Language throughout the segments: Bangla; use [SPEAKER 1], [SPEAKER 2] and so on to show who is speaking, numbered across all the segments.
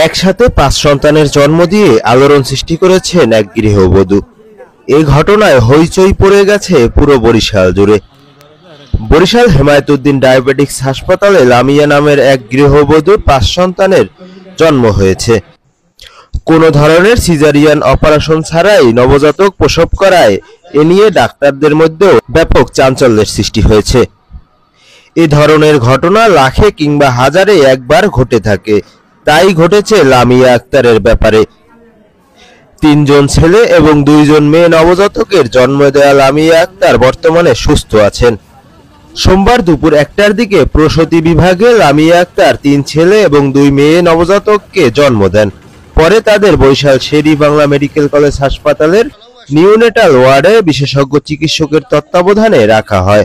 [SPEAKER 1] একসাথে ৫ সন্তানের জন্ম দিয়ে আলোড়ন সৃষ্টি করেছেন এক গৃহবধূ। এই ঘটনায় হইচই পড়ে গেছে পুরো বরিশাল জুড়ে। বরিশাল হেমায়েতুদ্দিন ডায়াবেটিকস হাসপাতালে লামিয়া নামের এক গৃহবধূর ৫ সন্তানের জন্ম হয়েছে। কোনো ধরনের সিজারিয়ান অপারেশন ছাড়াই নবজাতক প্রসব করায় এ নিয়ে ডাক্তারদের মধ্যেও ব্যাপক চাঞ্চল্যের সৃষ্টি হয়েছে। এ ধরনের ঘটনা লাখে কিংবা হাজারে একবার ঘটে থাকে, তাই ঘটেছে লামিয়া আক্তারের ব্যাপারে। ৩ জন ছেলে এবং ২ জন মেয়ে নবজাতকের জন্ম দেওয়া লামিয়া আক্তার বর্তমানে সুস্থ আছেন। সোমবার দুপুর ১টার দিকে প্রসূতি বিভাগে লামিয়া আক্তার ৩ ছেলে এবং ২ মেয়ে নবজাতককে জন্ম দেন। পরে তাদের বরিশাল শের-ই-বাংলা মেডিকেল কলেজ হাসপাতালের নিওনেটাল ওয়ার্ডে বিশেষজ্ঞ চিকিৎসকের তত্ত্বাবধানে রাখা হয়।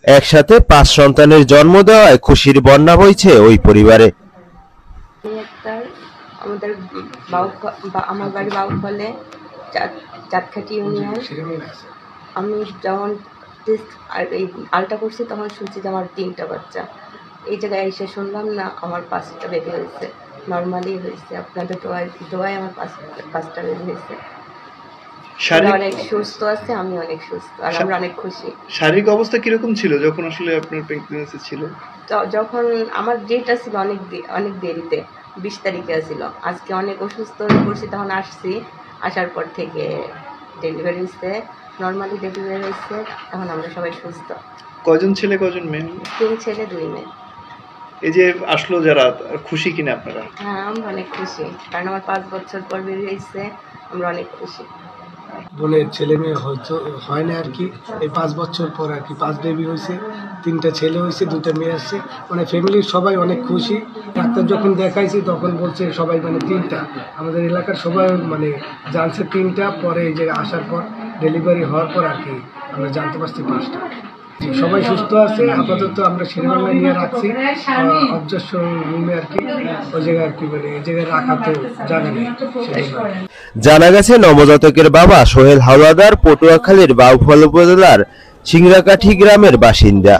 [SPEAKER 1] একসাথে ৫ সন্তানের জন্ম দেওয়ায় খুশির বন্যা বইছে ওই পরিবারে।
[SPEAKER 2] আমাদের আমার বাড়ি বাউফলে চাঁদখাটি ইউনিয়ন। আমি যখন এই আলটা করছি তখন শুনছি যে আমার 3টা বাচ্চা। এই জায়গায় এসে শুনলাম না আমার 5টা বেবি হয়েছে, নর্মালি হয়েছে। আপনাদের দোয়ায় আমার 5টা বেবি হয়েছে। অনেক সুস্থ আছে, আমি অনেক সুস্থ আর আমরা অনেক খুশি।
[SPEAKER 3] শারীরিক অবস্থা কিরকম ছিল যখন আসলে আপনার প্রেগন্যান্সি ছিল?
[SPEAKER 2] যখন আমার ডেটটা ছিল অনেক দেরিতে, 20 তারিখে ছিল। আজকে অনেক অসুস্থ হয়ে পড়ছি, তখন আসছি, আসার পর থেকে ডেলিভারি হয়েছে, নর্মালি ডেলিভারি হয়েছে। এখন আমরা সবাই সুস্থ।
[SPEAKER 3] কয়জন ছেলে কয়জন মেয়ে?
[SPEAKER 2] 3 ছেলে 2 মেয়ে।
[SPEAKER 3] এই যে আসলো যারা, খুশি কিনা আপনারা?
[SPEAKER 2] হ্যাঁ, আমরা অনেক খুশি, কারণ আমার 5 বছর পর বেবি হয়েছে, আমরা অনেক খুশি।
[SPEAKER 4] বোনের ছেলে মেয়ে হয়তো হয় না আর কি, এই 5 বছর পর আর কি 5 বেবি হয়েছে, 3টা ছেলে হয়েছে, 2টা মেয়ে আসছে। মানে ফ্যামিলির সবাই অনেক খুশি। ডাক্তার যখন দেখাইছি তখন বলছে সবাই মানে 3টা, আমাদের এলাকার সবাই মানে জানছে 3টা, পরে এই যে আসার পর ডেলিভারি হওয়ার পর আর কি আমরা জানতে পারছি 5টা। সবাই সুস্থ আছে আপাতত। আমরা শের-ই-বাংলায় নিয়ে রাখছি অবজারভেশন রুমে আর কি, ওই জায়গায় আর কি মানে এই জায়গায় রাখা তো জানা নেই।
[SPEAKER 1] জানা গেছে নবজাতকের বাবা সোহেল হাওলাদার পটুয়াখালীর বাউফল উপজেলার সিংড়াকাঠি গ্রামের বাসিন্দা।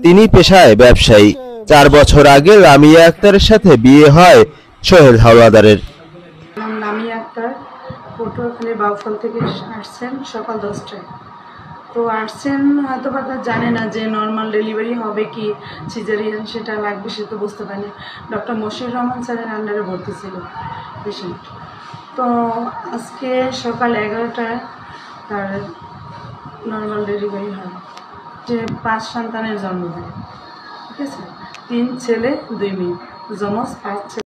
[SPEAKER 1] তিনি পেশায় ব্যবসায়ী। 4 বছর আগে লামিয়া আক্তারের সাথে বিয়ে হয় সোহেল হাওলাদারের।
[SPEAKER 5] লামিয়া আক্তার পটুয়াখালীর বাউফল থেকে আসছেন সকাল 10টায়। তো আসছেন হয়তো বা জানে না যে নর্মাল ডেলিভারি হবে কি সিজারিয়ান সেটা লাগবে, সে তো বুঝতে পারেনি। ডক্টর মশিউর রহমান স্যারের আন্ডারে ভর্তি ছিল পেশেন্ট। তো আজকে সকাল 11টায় তার নর্মাল ডেলিভারি হয়, যে 5 সন্তানের জন্ম দেয়। ঠিক আছে, 3 ছেলে 2 মেয়ে, যমজ 5 ছেলে।